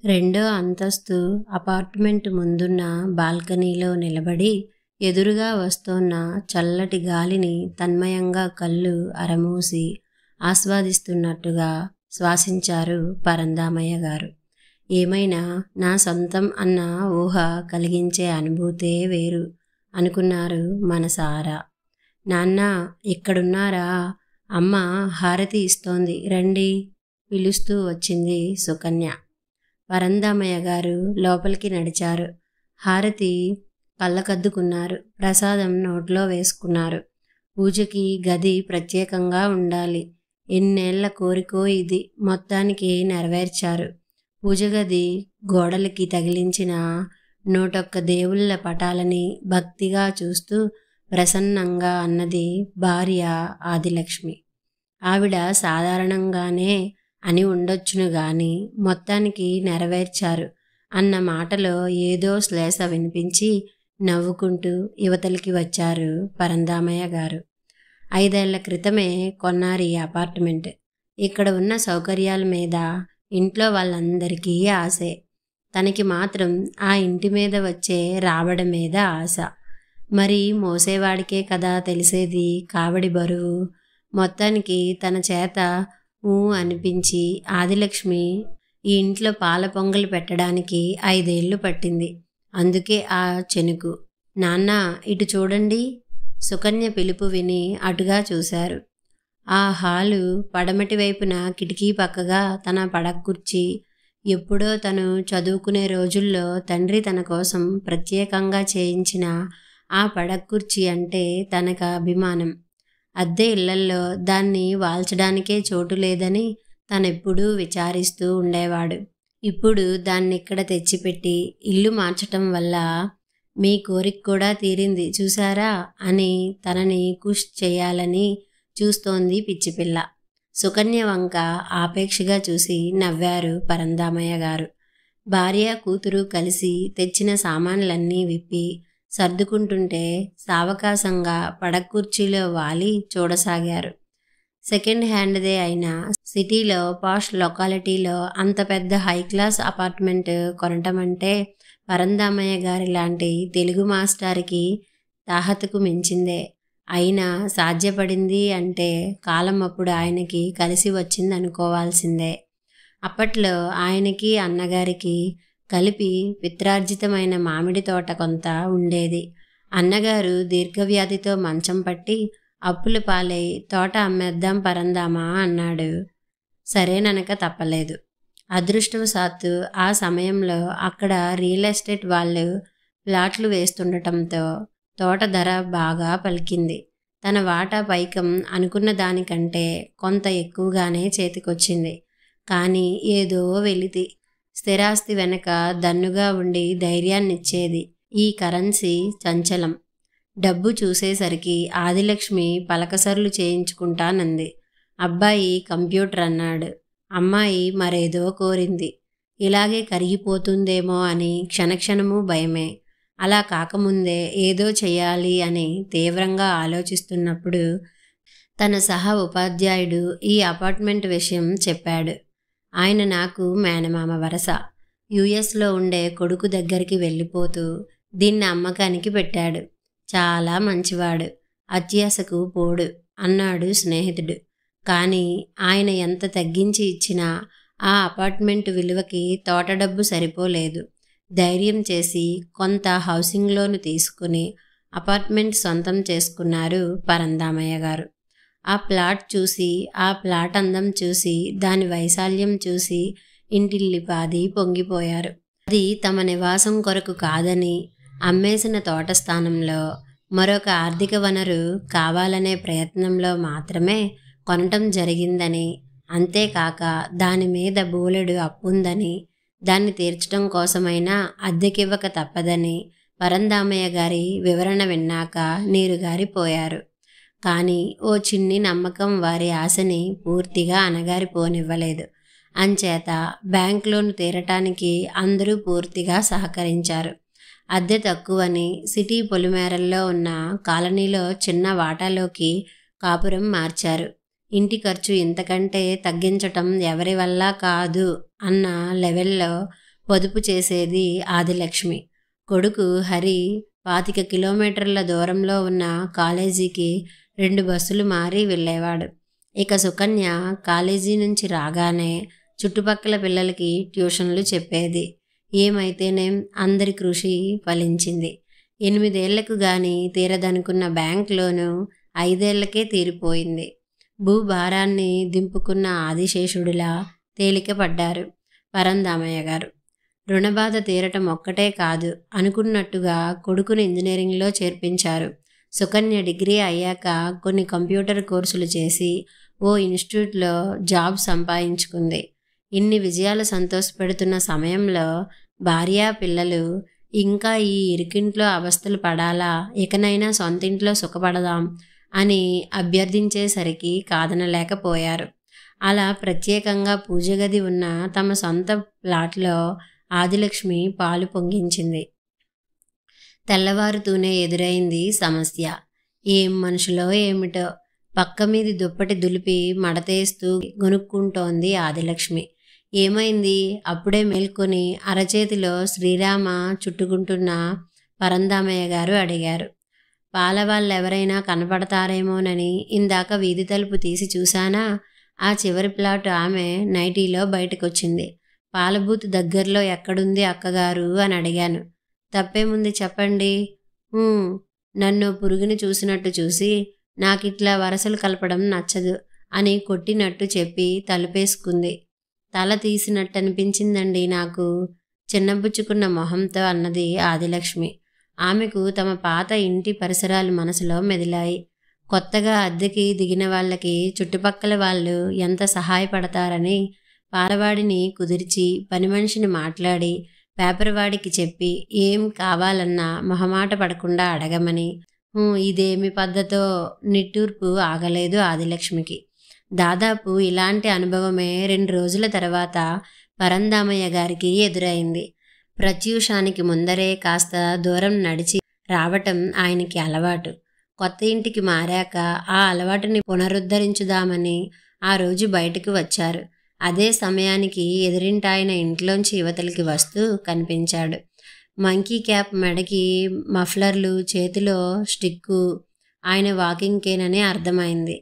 రెండో అంతస్తు అపార్ట్మెంట్ ముందున్న బాల్కనీలో నిలబడి ఎదురుగా వస్తోన్న చల్లటి గాలిని తన్మయంగా కళ్ళు అరమూసి ఆస్వాదిస్తున్నట్టుగా శ్వాసించారు పరంధామయ్య గారు. ఏమైనా నా సొంతం అన్న ఊహ కలిగించే అనుభూతే వేరు అనుకున్నారు మనసారా. నాన్న ఇక్కడున్నారా? అమ్మ హారతి ఇస్తోంది, రండి పిలుస్తూ వచ్చింది సుకన్య. పరంధామయ్య గారు లోపలికి నడిచారు. హారతి కళ్ళకద్దుకున్నారు. ప్రసాదం నోట్లో వేసుకున్నారు. పూజకి గది ప్రత్యేకంగా ఉండాలి. ఎన్నేళ్ల కోరికో ఇది మొత్తానికి నెరవేర్చారు. పూజగది గోడలకి తగిలించిన 101 దేవుళ్ళ పటాలని భక్తిగా చూస్తూ ప్రసన్నంగా అన్నది భార్య ఆదిలక్ష్మి. ఆవిడ సాధారణంగానే అని ఉండొచ్చును గాని మొత్తానికి నెరవేర్చారు అన్న మాటలో ఏదో శ్లేష వినిపించి నవ్వుకుంటూ యువతలికి వచ్చారు పరంధామయ్య గారు. 5 ఏళ్ల క్రితమే కొన్నారు ఈ అపార్ట్మెంట్. ఇక్కడ ఉన్న సౌకర్యాల మీద ఇంట్లో వాళ్ళందరికీ ఆశే. తనకి మాత్రం ఆ ఇంటి మీద వచ్చే రాబడి మీద ఆశ. మరి మోసేవాడికే కదా తెలిసేది కావడి బరువు. మొత్తానికి తన చేత అనిపించి ఆదిలక్ష్మి ఈ ఇంట్లో పాల పొంగలి పెట్టడానికి 5 ఏళ్ళు పట్టింది. అందుకే ఆ చెనుకు. నాన్న ఇటు చూడండి. సుకన్య పిలుపు విని అటుగా చూశారు. ఆ హాలు పడమటి వైపున కిటికీ పక్కగా తన పడక్కుర్చీ. ఎప్పుడో తను చదువుకునే రోజుల్లో తండ్రి తన కోసం ప్రత్యేకంగా చేయించిన ఆ పడక్కుర్చీ అంటే తనకు అభిమానం. అద్దె ఇళ్లల్లో దాన్ని వాల్చడానికే చోటు లేదని తనెప్పుడూ విచారిస్తూ ఉండేవాడు. ఇప్పుడు దాన్నిక్కడ తెచ్చిపెట్టి ఇల్లు మార్చటం వల్ల మీ కోరిక కూడా తీరింది చూశారా అని తనని ఖుష్ చేయాలని చూస్తోంది పిచ్చిపిల్ల. సుకన్య వంక ఆపేక్షగా చూసి నవ్వారు పరంధామయ్య గారు. భార్య కూతురు కలిసి తెచ్చిన సామాన్లన్నీ విప్పి సర్దుకుంటుంటే సావకాశంగా పడక్కుర్చీలో వాలి చూడసాగారు. సెకండ్ హ్యాండ్దే అయినా సిటీలో పాష్ లొకాలిటీలో అంత పెద్ద హై క్లాస్ అపార్ట్మెంట్ కొనటమంటే పరంధామయ్య గారి లాంటి తెలుగు మాస్టార్కి తాహతకు మించిందే. అయినా సాధ్యపడింది అంటే కాలం అప్పుడు ఆయనకి కలిసి వచ్చిందనుకోవాల్సిందే. అప్పట్లో ఆయనకి అన్నగారికి కలిపి పిత్రార్జితమైన మామిడి తోట కొంత ఉండేది. అన్నగారు దీర్ఘవ్యాధితో మంచం పట్టి అప్పుల పాలై తోట అమ్మేద్దాం పరందామా అన్నాడు. సరేననక తప్పలేదు. అదృష్టవశాత్తు ఆ సమయంలో అక్కడ రియల్ ఎస్టేట్ వాళ్ళు ప్లాట్లు వేస్తుండటంతో తోట ధర బాగా పలికింది. తన వాటా పైకం అనుకున్న దానికంటే కొంత ఎక్కువగానే చేతికొచ్చింది. కానీ ఏదో వెలితి. స్థిరాస్తి వెనక దన్నుగా ఉండి ధైర్యాన్నిచ్చేది ఈ కరెన్సీ చంచలం. డబ్బు చూసేసరికి ఆదిలక్ష్మి పలకసర్లు చేయించుకుంటానంది. అబ్బాయి కంప్యూటర్ అన్నాడు. అమ్మాయి మరేదో కోరింది. ఇలాగే కరిగిపోతుందేమో అని క్షణక్షణము భయమే. అలా కాకముందే ఏదో చెయ్యాలి అని తీవ్రంగా ఆలోచిస్తున్నప్పుడు తన సహా ఉపాధ్యాయుడు ఈ అపార్ట్మెంట్ విషయం చెప్పాడు. ఆయన నాకు మేనమామ వరస. యుఎస్లో ఉండే కొడుకు దగ్గరికి వెళ్ళిపోతూ దీన్ని అమ్మకానికి పెట్టాడు. చాలా మంచివాడు, అత్యాశకు పోడు అన్నాడు స్నేహితుడు. కానీ ఆయన ఎంత తగ్గించి ఇచ్చినా ఆ అపార్ట్మెంట్ విలువకి తోట డబ్బు సరిపోలేదు. ధైర్యం చేసి కొంత హౌసింగ్ లోను తీసుకుని అపార్ట్మెంట్ సొంతం చేసుకున్నారు పరంధామయ్య గారు. ఆ ప్లాట్ చూసి, ఆ ప్లాట్ అందం చూసి, దాని వైశాల్యం చూసి ఇంటిల్లిపాది పొంగిపోయారు. అది తమ నివాసం కొరకు కాదని, అమ్మేసిన తోట స్థానంలో మరొక ఆర్థిక వనరు కావాలనే ప్రయత్నంలో మాత్రమే కొనటం జరిగిందని, అంతేకాక దాని మీద బోలెడు అప్పుందని, దాన్ని తీర్చడం కోసమైనా అద్దెకివ్వక తప్పదని పరంధామయ్య గారి వివరణ విన్నాక నీరుగారిపోయారు. కానీ ఓ చిన్ని నమ్మకం వారి ఆశని పూర్తిగా అణగారిపోనివ్వలేదు. అంచేత బ్యాంక్ లోన్ తీరటానికి అందరూ పూర్తిగా సహకరించారు. అద్దె తక్కువని సిటీ పొలిమేరల్లో ఉన్న కాలనీలో చిన్న వాటాలోకి కాపురం మార్చారు. ఇంటి ఖర్చు ఇంతకంటే తగ్గించటం ఎవరి వల్ల కాదు అన్న లెవెల్లో పొదుపు చేసేది ఆదిలక్ష్మి. కొడుకు హరి 25 కిలోమీటర్ల దూరంలో ఉన్న కాలేజీకి 2 బస్సులు మారి వెళ్ళేవాడు. ఇక సుకన్య కాలేజీ నుంచి రాగానే చుట్టుపక్కల పిల్లలకి ట్యూషన్లు చెప్పేది. ఏమైతేనేం అందరి కృషి ఫలించింది. 8 ఏళ్లకు గాని తీరదనుకున్న బ్యాంక్ లోను 5 ఏళ్లకే తీరిపోయింది. భూభారాన్ని దింపుకున్న ఆదిశేషుడిలా తేలిక పడ్డారు పరంధామయ్య గారు. రుణబాధ తీరటం ఒక్కటే కాదు, అనుకున్నట్టుగా కొడుకుని ఇంజనీరింగ్లో చేర్పించారు. సుకన్య డిగ్రీ అయ్యాక కొన్ని కంప్యూటర్ కోర్సులు చేసి ఓ ఇన్స్టిట్యూట్లో జాబ్ సంపాదించుకుంది. ఇన్ని విజయాలు సంతోషపెడుతున్న సమయంలో భార్య పిల్లలు ఇంకా ఈ ఇరుకింట్లో అవస్థలు పడాలా, ఇకనైనా సొంతింట్లో సుఖపడదాం అని అభ్యర్థించేసరికి కాదనలేకపోయారు. అలా ప్రత్యేకంగా పూజగది ఉన్న తమ సొంత ప్లాట్లో ఆదిలక్ష్మి పాలు పొంగించింది. తెల్లవారుతూనే ఎదురైంది సమస్య. ఏం మనుషులో ఏమిటో పక్క మీది దుప్పటి దులిపి మడతేస్తూ గొనుక్కుంటోంది ఆదిలక్ష్మి. ఏమైంది? అప్పుడే మేల్కొని అరచేతిలో శ్రీరామ చుట్టుకుంటున్న పరంధామయ్య గారు అడిగారు. పాలవాళ్ళెవరైనా కనపడతారేమోనని ఇందాక వీధి తలుపు తీసి చూశానా? ఆ చివరి ప్లాట్ ఆమె నైటీలో బయటకొచ్చింది. పాలబూత్ దగ్గరలో ఎక్కడుంది అక్కగారు అని అడిగాను. తప్పేముంది చెప్పండి. నన్ను పురుగుని చూసినట్టు చూసి నాకిట్లా వరసలు కలపడం నచ్చదు అని కొట్టినట్టు చెప్పి తలుపేసుకుంది. తల తీసినట్టనిపించిందండి నాకు, చిన్నబుచ్చుకున్న మొహంతో అన్నది ఆదిలక్ష్మి. ఆమెకు తమ పాత ఇంటి పరిసరాలు మనసులో మెదిలాయి. కొత్తగా అద్దెకి దిగిన వాళ్ళకి చుట్టుపక్కల వాళ్ళు ఎంత సహాయపడతారని పాలవాడిని కుదిర్చి పని మనిషిని మాట్లాడి పేపర్ వాడికి చెప్పి ఏం కావాలన్నా మొహమాట పడకుండా అడగమని. ఇదేమి పద్ధతో నిట్టూర్పు ఆగలేదు ఆదిలక్ష్మికి. దాదాపు ఇలాంటి అనుభవమే 2 రోజుల తర్వాత పరంధామయ్య గారికి ఎదురైంది. ప్రత్యూషానికి ముందరే కాస్త దూరం నడిచి రావటం ఆయనకి అలవాటు. కొత్త ఇంటికి మారాక ఆ అలవాటుని పునరుద్ధరించుదామని ఆ రోజు బయటకు వచ్చారు. అదే సమయానికి ఎదురింటాయన ఇంట్లోంచి యువతలకి వస్తూ కనిపించాడు. మంకీ క్యాప్, మెడకి మఫ్లర్లు, చేతిలో స్టిక్కు. ఆయన వాకింగ్కేనని అర్థమైంది.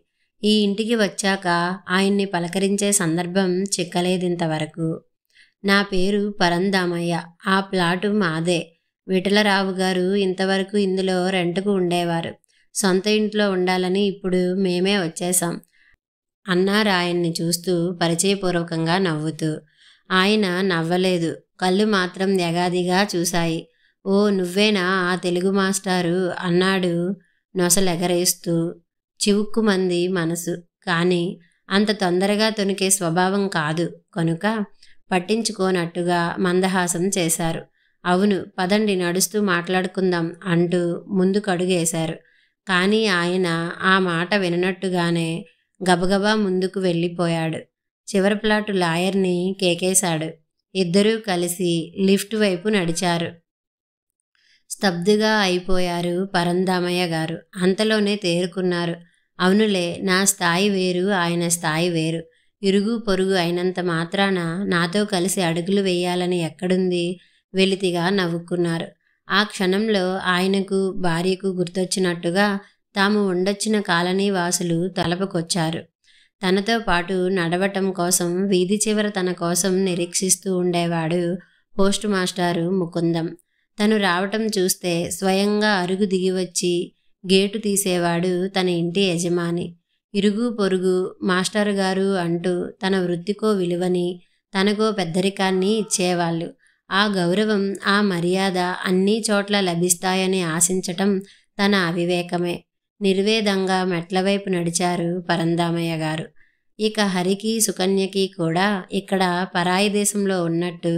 ఈ ఇంటికి వచ్చాక ఆయన్ని పలకరించే సందర్భం చిక్కలేదింతవరకు. నా పేరు పరంధామయ్య, ఆ ప్లాటు మాదే. విఠలరావు గారు ఇంతవరకు ఇందులో రెంట్కు ఉండేవారు. సొంత ఇంట్లో ఉండాలని ఇప్పుడు మేమే వచ్చేశాం అన్నారు ఆయన్ని చూస్తూ పరిచయపూర్వకంగా నవ్వుతూ. ఆయన నవ్వలేదు, కళ్ళు మాత్రం యగాదిగా చూశాయి. ఓ నువ్వేనా ఆ తెలుగు మాస్టారు అన్నాడు నొసలెగరేస్తూ. చివుక్కుమంది మనసు. కానీ అంత తొందరగా తొనికే స్వభావం కాదు కనుక పట్టించుకోనట్టుగా మందహాసం చేశారు. అవును, పదండి నడుస్తూ మాట్లాడుకుందాం అంటూ ముందుకడుగేశారు. కానీ ఆయన ఆ మాట విననట్టుగానే గబగబా ముందుకు వెళ్ళిపోయాడు. చివరి ప్లాటు లాయర్ని కేకేశాడు. ఇద్దరూ కలిసి లిఫ్ట్ వైపు నడిచారు. స్తబ్దుగా అయిపోయారు పరంధామయ్య గారు. అంతలోనే తేరుకున్నారు. అవునులే, నా స్థాయి వేరు, ఆయన స్థాయి వేరు. ఇరుగు పొరుగు అయినంత మాత్రాన నాతో కలిసి అడుగులు వేయాలని ఎక్కడుంది? వెలితిగా నవ్వుకున్నారు. ఆ క్షణంలో ఆయనకు భార్యకు గుర్తొచ్చినట్టుగా తాము ఉండొచ్చిన కాలనీ వాసులు తలపుకొచ్చారు. తనతో పాటు నడవటం కోసం వీధి చివర తన కోసం నిరీక్షిస్తూ ఉండేవాడు పోస్టు మాస్టారు ముకుందం. తను రావటం చూస్తే స్వయంగా అరుగు దిగివచ్చి గేటు తీసేవాడు తన ఇంటి యజమాని. ఇరుగు పొరుగు మాస్టారు గారు అంటూ తన వృత్తికో విలువని, తనకో పెద్దరికాన్ని ఇచ్చేవాళ్ళు. ఆ గౌరవం, ఆ మర్యాద అన్ని చోట్ల లభిస్తాయని ఆశించటం తన అవివేకమే. నిర్వేదంగా మెట్లవైపు నడిచారు పరంధామయ్య గారు. ఇక హరికి, సుకన్యకి కూడా ఇక్కడ పరాయి దేశంలో ఉన్నట్టు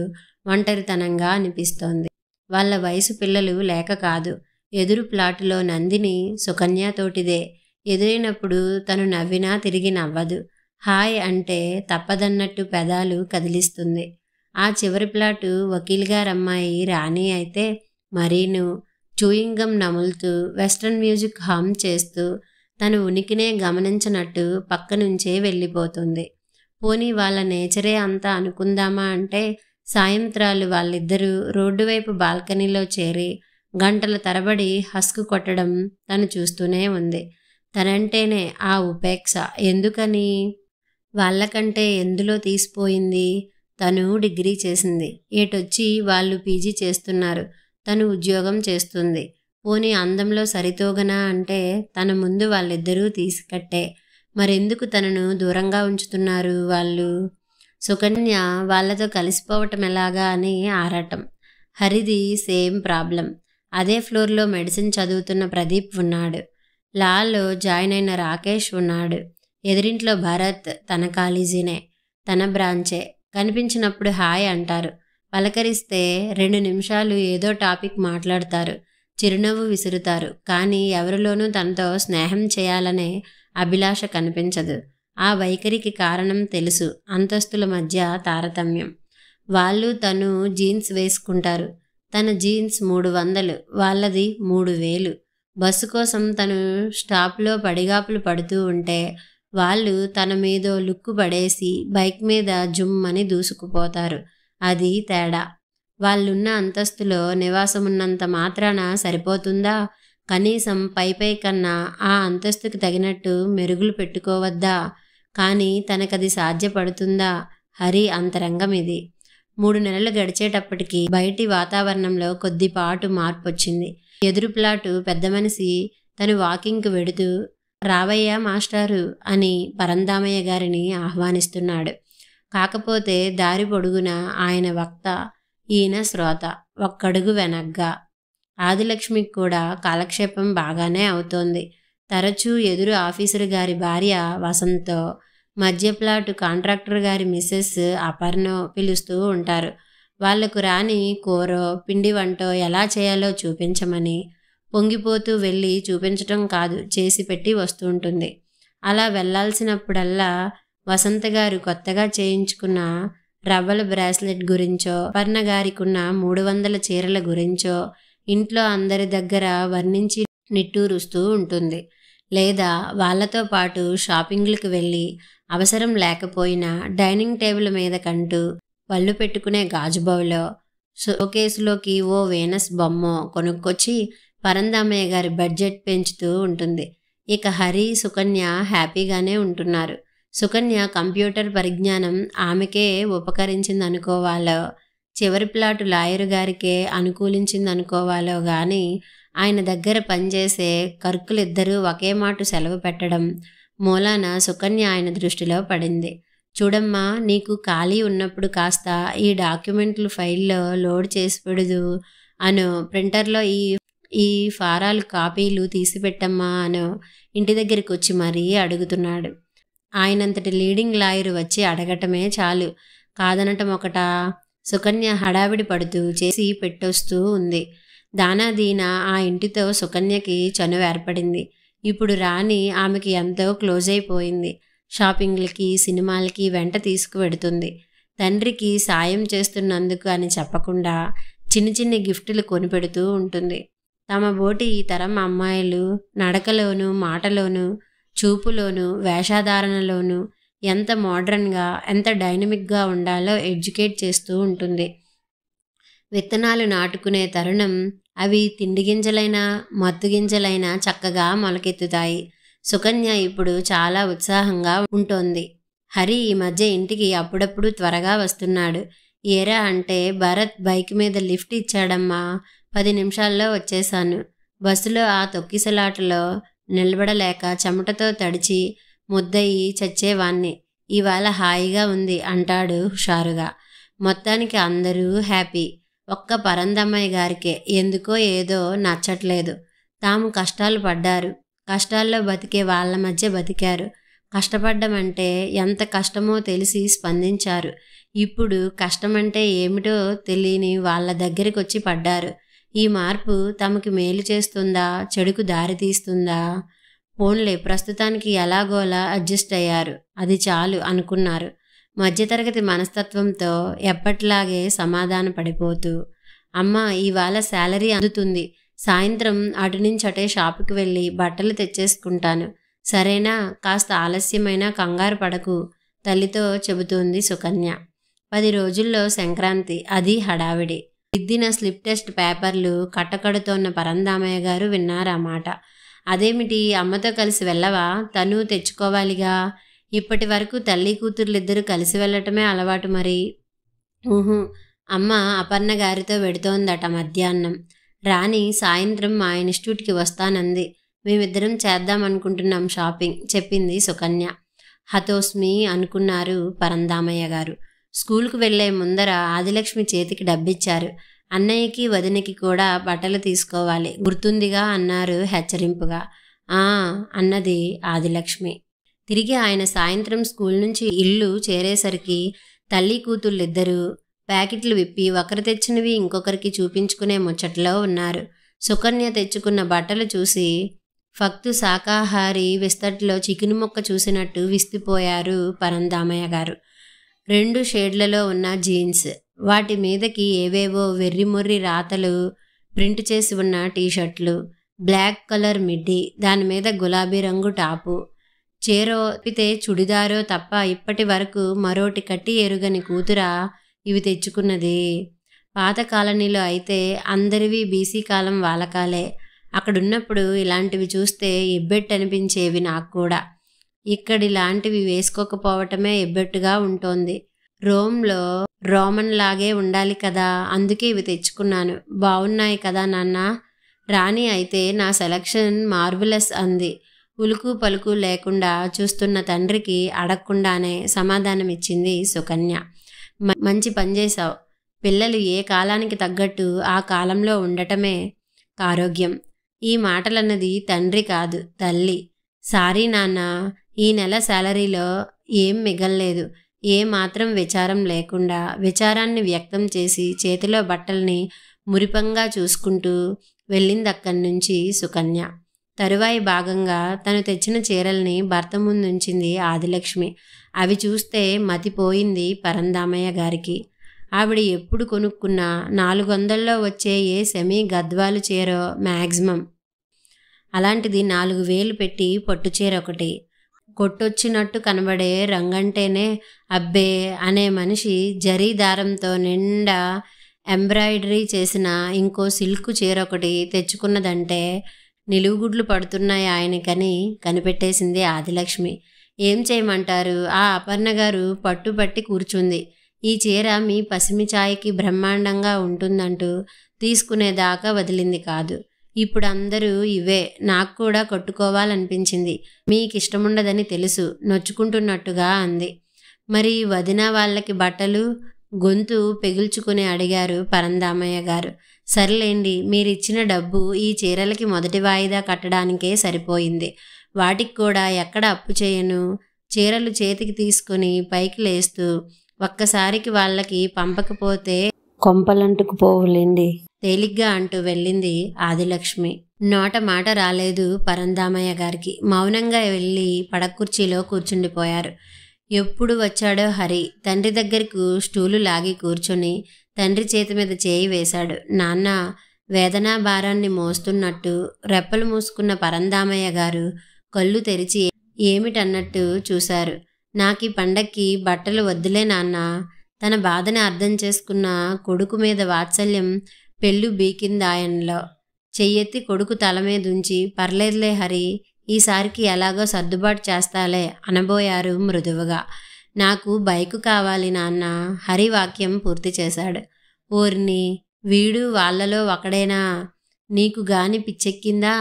ఒంటరితనంగా అనిపిస్తోంది. వాళ్ళ వయసు పిల్లలు లేక కాదు. ఎదురు ప్లాటులో నందిని సుకన్యతోటిదే. ఎదురైనప్పుడు తను నవ్వినా తిరిగి నవ్వదు. హాయ్ అంటే తప్పదన్నట్టు పెదాలు కదిలిస్తుంది. ఆ చివరి ప్లాటు వకీల్ గారమ్మాయి రాణి అయితే మరీను చూయింగం నములుతూ వెస్ట్రన్ మ్యూజిక్ హమ్ చేస్తూ తన ఉనికినే గమనించనట్టు పక్క నుంచే వెళ్ళిపోతుంది. పోనీ వాళ్ళ నేచరే అంతా అనుకుందామా అంటే సాయంత్రాలు వాళ్ళిద్దరూ రోడ్డు వైపు బాల్కనీలో చేరి గంటల తరబడి హస్కు కొట్టడం తను చూస్తూనే ఉంది. తనంటేనే ఆ ఉపేక్ష. ఎందుకని? వాళ్ళకంటే ఎందులో తీసిపోయింది? తను డిగ్రీ చేసింది, ఏటొచ్చి వాళ్ళు పీజీ చేస్తున్నారు, తను ఉద్యోగం చేస్తుంది. పోనీ అందంలో సరితూగనా అంటే తన ముందు వాళ్ళిద్దరూ తీసికట్టే. మరెందుకు తనను దూరంగా ఉంచుతున్నారు వాళ్ళు? సుకన్య వాళ్ళతో కలిసిపోవటం ఎలాగా అని ఆరాటం. హరిది సేమ్ ప్రాబ్లం. అదే ఫ్లోర్లో మెడిసిన్ చదువుతున్న ప్రదీప్ ఉన్నాడు. లాలో జాయిన్ అయిన రాకేష్ ఉన్నాడు. ఎదురింట్లో భరత్ తన కాలేజీనే, తన బ్రాంచే. కనిపించినప్పుడు హాయ్ అంటారు, పలకరిస్తే 2 నిమిషాలు ఏదో టాపిక్ మాట్లాడతారు, చిరునవ్వు విసురుతారు. కానీ ఎవరిలోనూ తనతో స్నేహం చేయాలనే అభిలాష కనిపించదు. ఆ వైఖరికి కారణం తెలుసు, అంతస్తుల మధ్య తారతమ్యం. వాళ్ళు తను జీన్స్ వేసుకుంటారు. తన జీన్స్ 300, వాళ్ళది 3000. బస్సు కోసం తను స్టాప్లో పడిగాపులు పడుతూ ఉంటే వాళ్ళు తన మీదో లుక్కు పడేసి బైక్ మీద జుమ్మని దూసుకుపోతారు. అది తేడా. వాళ్ళున్న అంతస్తులో నివాసమున్నంత మాత్రాన సరిపోతుందా? కనీసం పై కన్నా ఆ అంతస్తుకి తగినట్టు మెరుగులు పెట్టుకోవద్దా? కానీ తనకది సాధ్యపడుతుందా? హరి అంతరంగం ఇది. 3 నెలలు గడిచేటప్పటికి బయటి వాతావరణంలో కొద్దిపాటు మార్పొచ్చింది. ఎదురు ప్లాటు పెద్ద మనిషి తను వాకింగ్కు వెడుతూ రావయ్యా మాస్టారు అని పరందామయ్య గారిని ఆహ్వానిస్తున్నాడు. కాకపోతే దారి పొడుగున ఆయన వక్త, ఈయన శ్రోత, ఒక్కడుగు వెనగ్గా. ఆదిలక్ష్మికి కూడా కాలక్షేపం బాగానే అవుతోంది. తరచూ ఎదురు ఆఫీసరు గారి భార్య వసంతో, మధ్య ప్లాటు కాంట్రాక్టర్ గారి మిస్సెస్ అపర్ణో పిలుస్తూ ఉంటారు. వాళ్లకు రాని కూరో పిండి వంటో ఎలా చేయాలో చూపించమని. పొంగిపోతూ వెళ్ళి చూపించటం కాదు, చేసి పెట్టి వస్తుంటుంది. అలా వెళ్లాల్సినప్పుడల్లా వసంత గారు కొత్తగా చేయించుకున్న రవ్వల బ్రాస్లెట్ గురించో, అపర్ణ గారికున్న 300 చీరల గురించో ఇంట్లో అందరి దగ్గర వర్ణించి నిట్టూరుస్తూ ఉంటుంది. లేదా వాళ్లతో పాటు షాపింగ్లకు వెళ్ళి అవసరం లేకపోయినా డైనింగ్ టేబుల్ మీద కంటూ పళ్ళు పెట్టుకునే గాజు బౌలో, షోకేసులోకి ఓ వీనస్ బొమ్మో కొనుక్కొచ్చి పరందామయ్య గారి బడ్జెట్ పెంచుతూ ఉంటుంది. ఇక హరి, సుకన్య హ్యాపీగానే ఉంటున్నారు. సుకన్య కంప్యూటర్ పరిజ్ఞానం ఆమెకే ఉపకరించిందనుకోవాలో, చివరి ప్లాటు లాయరు గారికే అనుకూలించిందనుకోవాలో గాని ఆయన దగ్గర పనిచేసే కర్కులిద్దరూ ఒకే మాట సెలవు పెట్టడం మూలాన సుకన్య ఆయన దృష్టిలో పడింది. చూడమ్మా, నీకు ఖాళీ ఉన్నప్పుడు కాస్త ఈ డాక్యుమెంట్లు ఫైల్లో లోడ్ చేసి పెడుదు అను, ప్రింటర్లో ఈ ఫారాలు కాపీలు తీసిపెట్టమ్మా అను ఇంటి దగ్గరికి వచ్చి మరీ అడుగుతున్నాడు. ఆయనంతటి లీడింగ్ లాయరు వచ్చి అడగటమే చాలు, కాదనటం ఒకటా? సుకన్య హడావిడి పడుతూ చేసి పెట్టొస్తూ ఉంది. దానాదీనా ఆ ఇంటితో సుకన్యకి చనువు ఏర్పడింది. ఇప్పుడు రాణి ఆమెకి ఎంతో క్లోజ్ అయిపోయింది. షాపింగ్లకి, సినిమాలకి వెంట తీసుకువెడుతుంది. తండ్రికి సాయం చేస్తున్నందుకు అని చెప్పకుండా చిన్ని చిన్ని గిఫ్టులు కొనిపెడుతూ ఉంటుంది. తమ బోటి ఈ తరం అమ్మాయిలు నడకలోనూ, మాటలోనూ, చూపులోనూ, వేషధారణలోనూ ఎంత మోడ్రన్గా, ఎంత డైనమిక్గా ఉండాలో ఎడ్యుకేట్ చేస్తూ ఉంటుంది. విత్తనాలు నాటుకునే తరుణం అవి తిండి గింజలైనా, మత్తు గింజలైనా చక్కగా మొలకెత్తుతాయి. సుకన్య ఇప్పుడు చాలా ఉత్సాహంగా ఉంటోంది. హరి ఈ మధ్య ఇంటికి అప్పుడప్పుడు త్వరగా వస్తున్నాడు. ఏరా అంటే, భరత్ బైక్ మీద లిఫ్ట్ ఇచ్చాడమ్మా, 10 నిమిషాల్లో వచ్చేశాను. బస్సులో ఆ తొక్కిసలాటలో నిలబడలేక చెమటతో తడిచి ముద్దయి చచ్చేవాణ్ణి. ఇవాళ హాయిగా ఉంది అంటాడు హుషారుగా. మొత్తానికి అందరూ హ్యాపీ. ఒక్క పరందమ్మయ్య గారికే ఎందుకో ఏదో నచ్చట్లేదు. తాము కష్టాలు పడ్డారు, కష్టాల్లో బతికే వాళ్ళ మధ్య బతికారు. కష్టపడ్డమంటే ఎంత కష్టమో తెలిసి స్పందించారు. ఇప్పుడు కష్టమంటే ఏమిటో తెలియని వాళ్ళ దగ్గరికి వచ్చి పడ్డారు. ఈ మార్పు తమకి మేలు చేస్తుందా, చెడుకు దారి తీస్తుందా? పోన్లే, ప్రస్తుతానికి ఎలాగోలా అడ్జస్ట్ అయ్యారు, అది చాలు అనుకున్నారు. మధ్యతరగతి మనస్తత్వంతో ఎప్పట్లాగే సమాధాన పడిపోతూ, అమ్మా ఇవాళ శాలరీ అందుతుంది, సాయంత్రం అటు నుంచి అటే షాపుకి వెళ్ళి బట్టలు తెచ్చేసుకుంటాను, సరేనా? కాస్త ఆలస్యమైనా కంగారు పడకు, తల్లితో చెబుతోంది సుకన్య. 10 రోజుల్లో సంక్రాంతి, అది హడావిడి. దిద్దిన స్లిప్ టెస్ట్ పేపర్లు కట్టకడుతోన్న పరంధామయ్య గారు విన్నారు ఆ మాట. అదేమిటి, అమ్మతో కలిసి వెళ్ళవా? తను తెచ్చుకోవాలిగా. ఇప్పటి వరకు తల్లి కూతుర్లిద్దరూ కలిసి వెళ్ళటమే అలవాటు మరి. ఊహు, అమ్మ అపర్ణ గారితో వెడుతోందట మధ్యాహ్నం. రాణి సాయంత్రం మా ఇన్స్టిట్యూట్కి వస్తానంది. మేమిద్దరం చేద్దామనుకుంటున్నాం షాపింగ్, చెప్పింది సుకన్య. హతోస్మి అనుకున్నారు పరంధామయ్య గారు. స్కూల్కు వెళ్లే ముందర ఆదిలక్ష్మి చేతికి డబ్బిచ్చారు. అన్నయ్యకి వదినకి కూడా బట్టలు తీసుకోవాలి, గుర్తుందిగా అన్నారు హెచ్చరింపుగా. ఆ అన్నది ఆదిలక్ష్మి. తిరిగి ఆయన సాయంత్రం స్కూల్ నుంచి ఇల్లు చేరేసరికి తల్లి కూతుళ్ళిద్దరూ ప్యాకెట్లు విప్పి ఒకరు తెచ్చినవి ఇంకొకరికి చూపించుకునే ముచ్చట్లో ఉన్నారు. సుకన్య తెచ్చుకున్న బట్టలు చూసి ఫక్తు శాకాహారి విస్తట్లో చికెను ముక్క చూసినట్టు విస్తుపోయారు పరంధామయ్య గారు. 2 షేడ్లలో ఉన్న జీన్స్, వాటి మీదకి ఏవేవో వెర్రిమొర్రి రాతలు ప్రింట్ చేసి ఉన్న టీషర్ట్లు, బ్లాక్ కలర్ మిడ్డీ, దానిమీద గులాబీ రంగు టాపు, చీరో పితే చుడిదారో తప్ప ఇప్పటి వరకు మరోటి కట్టి ఎరుగని కూతురా ఇవి తెచ్చుకున్నది. పాత కాలనీలో అయితే అందరివి బీసీ కాలం వాలకాలే. అక్కడున్నప్పుడు ఇలాంటివి చూస్తే ఎబ్బెట్టనిపించేవి నాకు కూడా. ఇక్కడిలాంటివి వేసుకోకపోవటమే ఎబ్బెట్టుగా ఉంటోంది. రోమ్లో రోమన్ లాగే ఉండాలి కదా, అందుకే ఇవి తెచ్చుకున్నాను. బాగున్నాయి కదా నాన్న? రాణి అయితే నా సెలక్షన్ మార్వలస్ అంది. ఉలుకు పలుకు లేకుండా చూస్తున్న తండ్రికి అడగకుండానే సమాధానమిచ్చింది సుకన్య. మంచి పనిచేశావు. పిల్లలు ఏ కాలానికి తగ్గట్టు ఆ కాలంలో ఉండటమే ఆరోగ్యం. ఈ మాటలన్నది తండ్రి కాదు, తల్లి. సారీ నాన్న, ఈ నెల శాలరీలో ఏం మిగల్లేదు. ఏ మాత్రం విచారం లేకుండా విచారాన్ని వ్యక్తం చేసి చేతిలో బట్టల్ని మురిపంగా చూసుకుంటూ వెళ్ళిందక్కడి నుంచి సుకన్య. తరువాయి భాగంగా తను తెచ్చిన చీరల్ని భర్త ముందుంచింది ఆదిలక్ష్మి. అవి చూస్తే మతిపోయింది పరంధామయ్య గారికి. ఆవిడ ఎప్పుడు కొనుక్కున్నా 400లో వచ్చే ఏ సెమీ గద్వాలు చీరో మ్యాక్సిమం. అలాంటిది 4000 పెట్టి పట్టుచీర ఒకటి. కొట్టొచ్చినట్టు కనబడే రంగంటేనే అబ్బే అనే మనిషి జరీ దారంతో నిండా ఎంబ్రాయిడరీ చేసిన ఇంకో సిల్క్ చీరొకటి తెచ్చుకున్నదంటే నిలువుగుడ్లు పడుతున్నాయి ఆయనకని కనిపెట్టేసింది ఆదిలక్ష్మి. ఏం చేయమంటారు, ఆ అపర్ణ గారు పట్టుపట్టి కూర్చుంది. ఈ చీర మీ పసిమి ఛాయకి బ్రహ్మాండంగా ఉంటుందంటూ తీసుకునేదాకా వదిలింది కాదు. ఇప్పుడు అందరూ ఇవే, నాకు కూడా కట్టుకోవాలనిపించింది. మీకిష్టముండదని తెలుసు, నొచ్చుకుంటున్నట్టుగా అంది. మరి వదిన వాళ్ళకి బట్టలు? గొంతు పెగుల్చుకుని అడిగారు పరంధామయ్య గారు. సర్లేండి, మీరిచ్చిన డబ్బు ఈ చీరలకి మొదటి వాయిదా కట్టడానికే సరిపోయింది. వాటికి కూడా ఎక్కడ అప్పు చేయను. చీరలు చేతికి తీసుకుని పైకి లేస్తూ ఒక్కసారికి వాళ్ళకి పంపకపోతే కొంపలంటుకుపోవులేండి, తేలిగ్గా అంటూ వెళ్ళింది ఆదిలక్ష్మి. నోట మాట రాలేదు పరంధామయ్య గారికి. మౌనంగా వెళ్ళి పడకుర్చీలో కూర్చుండిపోయారు. ఎప్పుడు వచ్చాడో హరి తండ్రి దగ్గరకు స్టూలు లాగి కూర్చొని తండ్రి చేతి మీద చేయి వేశాడు. నాన్న వేదనా భారాన్ని మోస్తున్నట్టు రెప్పలు మూసుకున్న పరంధామయ్య గారు కళ్ళు తెరిచి ఏమిటన్నట్టు చూశారు. నాకీ పండక్కి బట్టలు వద్దులే నాన్న. తన బాధని అర్థం చేసుకున్న కొడుకు మీద వాత్సల్యం పెళ్ళు బీకిందాయనలో. చెయ్యెత్తి కొడుకు తల మీదుంచి పర్లేదులే హరి, ఈసారికి ఎలాగో సర్దుబాటు చేస్తాలే అనబోయారు మృదువుగా. నాకు బైకు కావాలి నాన్న, హరి వాక్యం పూర్తి చేశాడు. ఓర్ని, వీడు వాళ్ళలో ఒకడేనా? నీకు గాని పిచ్చెక్కిందా?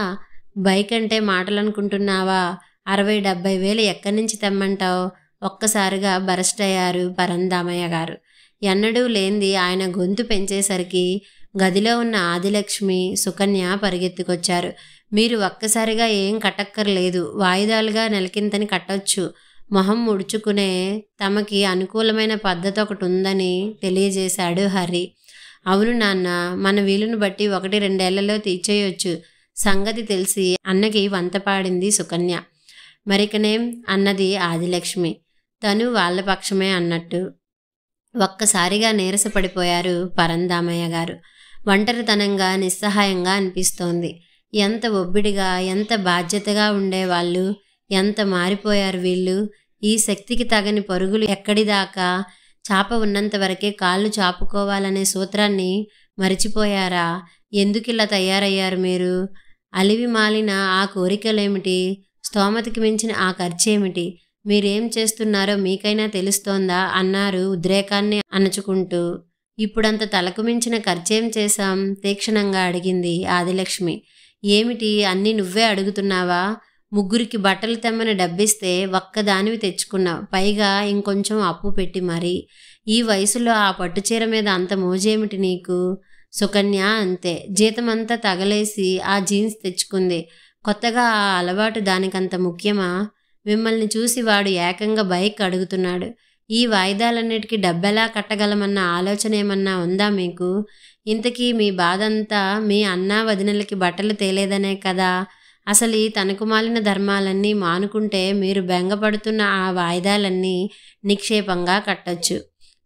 బైక్ అంటే మాటలనుకుంటున్నావా? 60-70 వేలు ఎక్కడి నుంచి తెమ్మంటావు? ఒక్కసారిగా బరస్ట్ అయ్యారు పరంధామయ్య గారు. ఎన్నడూ లేంది ఆయన గొంతు పెంచేసరికి గదిలో ఉన్న ఆదిలక్ష్మి, సుకన్య పరిగెత్తుకొచ్చారు. మీరు ఒక్కసారిగా ఏం కట్టక్కర్లేదు, వాయిదాలుగా నెలకింతని కట్టొచ్చు. మొహం ముడుచుకునే తమకి అనుకూలమైన పద్ధతి ఒకటి ఉందని తెలియజేశాడు హరి. అవును నాన్న, మన వీలును బట్టి 1-2 ఏళ్లలో తీర్చేయొచ్చు. సంగతి తెలిసి అన్నకి వంతపాడింది సుకన్య. మరికనేం అన్నది ఆదిలక్ష్మి, తను వాళ్ళ పక్షమే అన్నట్టు. ఒక్కసారిగా నీరసపడిపోయారు పరంధామయ్య గారు. ఒంటరితనంగా నిస్సహాయంగా అనిపిస్తోంది. ఎంత ఒబ్బిడిగా, ఎంత బాధ్యతగా ఉండేవాళ్ళు, ఎంత మారిపోయారు వీళ్ళు. ఈ శక్తికి తగని పరుగులు ఎక్కడిదాకా చాప ఉన్నంత వరకే కాళ్ళు చాపుకోవాలనే సూత్రాన్ని మరిచిపోయారా? ఎందుకిలా తయారయ్యారు మీరు? అలివి మాలిన ఆ కోరికలేమిటి? స్తోమతకి మించిన ఆ ఖర్చేమిటి? మీరేం చేస్తున్నారో మీకైనా తెలుస్తోందా? అన్నారు ఉద్రేకాన్ని అణచుకుంటూ. ఇప్పుడంత తలకు మించిన ఖర్చేం చేశాం? తీక్షణంగా అడిగింది ఆదిలక్ష్మి. ఏమిటి అన్నీ నువ్వే అడుగుతున్నావా? ముగ్గురికి బట్టలు తెమ్మని డబ్బిస్తే ఒక్కదానివి తెచ్చుకున్నావు, పైగా ఇంకొంచెం అప్పు పెట్టి మరీ. ఈ వయసులో ఆ పట్టుచీర మీద అంత మోజేమిటి నీకు? సుకన్య అంతే, జీతమంతా తగలేసి ఆ జీన్స్ తెచ్చుకుంది. కొత్తగా ఆ అలవాటు దానికంత ముఖ్యమా? మిమ్మల్ని చూసి వాడు ఏకంగా బైక్ అడుగుతున్నాడు. ఈ వాయిదాలన్నిటికీ డబ్బెలా కట్టగలమన్న ఆలోచన ఏమన్నా ఉందా మీకు? ఇంతకీ మీ బాధంతా మీ అన్నా వదినలకి బట్టలు తేలేదనే కదా? అసలు ఈ తనకుమాలిన ధర్మాలన్నీ మానుకుంటే మీరు బెంగపడుతున్న ఆ వాయిదాలన్నీ నిక్షేపంగా కట్టొచ్చు.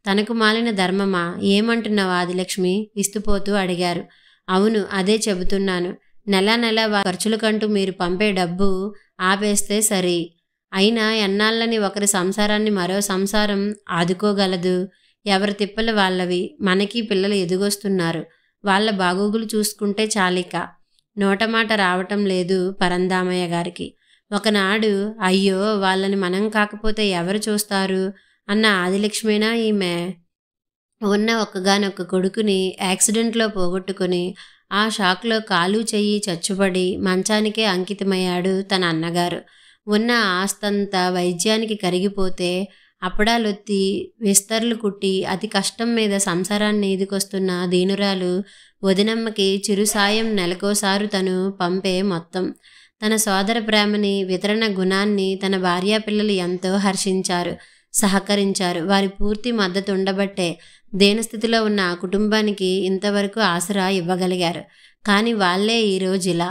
తనకు మాలిన ధర్మమా? ఏమంటున్నావు ఆదిలక్ష్మి? విస్తుపోతూ అడిగారు. అవును, అదే చెబుతున్నాను. నెల నెల ఖర్చులకంటూ మీరు పంపే డబ్బు ఆపేస్తే సరి. అయినా ఎన్నాళ్ళని ఒకరి సంసారాన్ని మరో సంసారం ఆదుకోగలదు? ఎవరి తిప్పలు వాళ్ళవి. మనకి పిల్లలు ఎదుగొస్తున్నారు. వాళ్ళ బాగోగులు చూసుకుంటే చాలిక. నోటమాట రావటం లేదు పరందామయ్య గారికి. ఒకనాడు అయ్యో వాళ్ళని మనం కాకపోతే ఎవరు చూస్తారు అన్న ఆదిలక్ష్మేనా ఈమె? ఉన్న ఒక్కగానొక్క కొడుకుని యాక్సిడెంట్లో పోగొట్టుకుని ఆ షాక్లో కాలు చెయ్యి చచ్చుపడి మంచానికే అంకితమయ్యాడు తన అన్నగారు. ఉన్న ఆస్తంతా వైద్యానికి కరిగిపోతే అప్పడాలొత్తి విస్తర్లు కుట్టి అతి కష్టం మీద సంసారాన్ని ఈదుకొస్తున్న దీనురాలు వదినమ్మకి చిరు సాయం నెలకోసారు తను పంపే మొత్తం. తన సోదర ప్రేమని, వితరణ గుణాన్ని తన భార్యాపిల్లలు ఎంతో హర్షించారు, సహకరించారు. వారి పూర్తి మద్దతు ఉండబట్టే దేనస్థితిలో ఉన్న ఆ కుటుంబానికి ఇంతవరకు ఆసరా ఇవ్వగలిగారు. కానీ వాళ్ళే ఈరోజిలా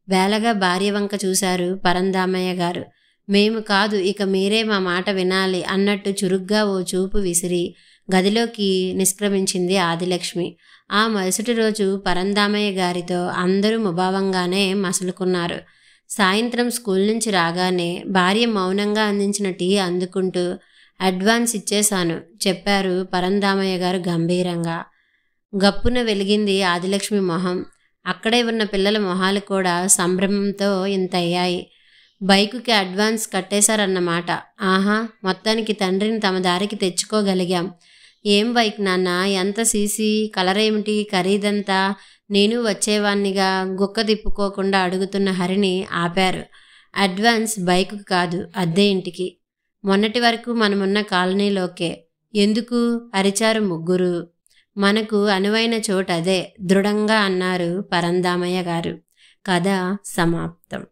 వేలగా భార్య వంక చూశారు పరందామయ్య గారు. మేము కాదు, ఇక మీరే మా మాట వినాలి అన్నట్టు చురుగ్గా ఓ చూపు విసిరి గదిలోకి నిష్క్రమించింది ఆదిలక్ష్మి. ఆ మరుసటి రోజు పరందామయ్య గారితో అందరూ ముభావంగానే మసలుకున్నారు. సాయంత్రం స్కూల్ నుంచి రాగానే భార్య మౌనంగా అందించిన టీ అందుకుంటూ అడ్వాన్స్ ఇచ్చేశాను చెప్పారు పరందామయ్య గారు గంభీరంగా. గప్పున వెలిగింది ఆదిలక్ష్మి మొహం. అక్కడే ఉన్న పిల్లల మొహాలు కూడా సంభ్రమంతో ఇంతయ్యాయి. బైకుకి అడ్వాన్స్ కట్టేశారన్నమాట. ఆహా, మొత్తానికి తండ్రిని తమ దారికి తెచ్చుకోగలిగాం. ఏం బైక్ నాన్న? ఎంత సీసీ? కలరేమిటి? ఖరీదంతా? నేను వచ్చేవాణ్ణిగా గుక్క తిప్పుకోకుండా అడుగుతున్న హరిని ఆపారు. అడ్వాన్స్ బైకు కాదు, అద్దె ఇంటికి. మొన్నటి వరకు మనమున్న కాలనీలోకే. ఎందుకు? అరిచారు ముగ్గురు. మనకు అనువైన చోటదే దృఢంగా అన్నారు పరందామయ్య గారు. కథ సమాప్తం.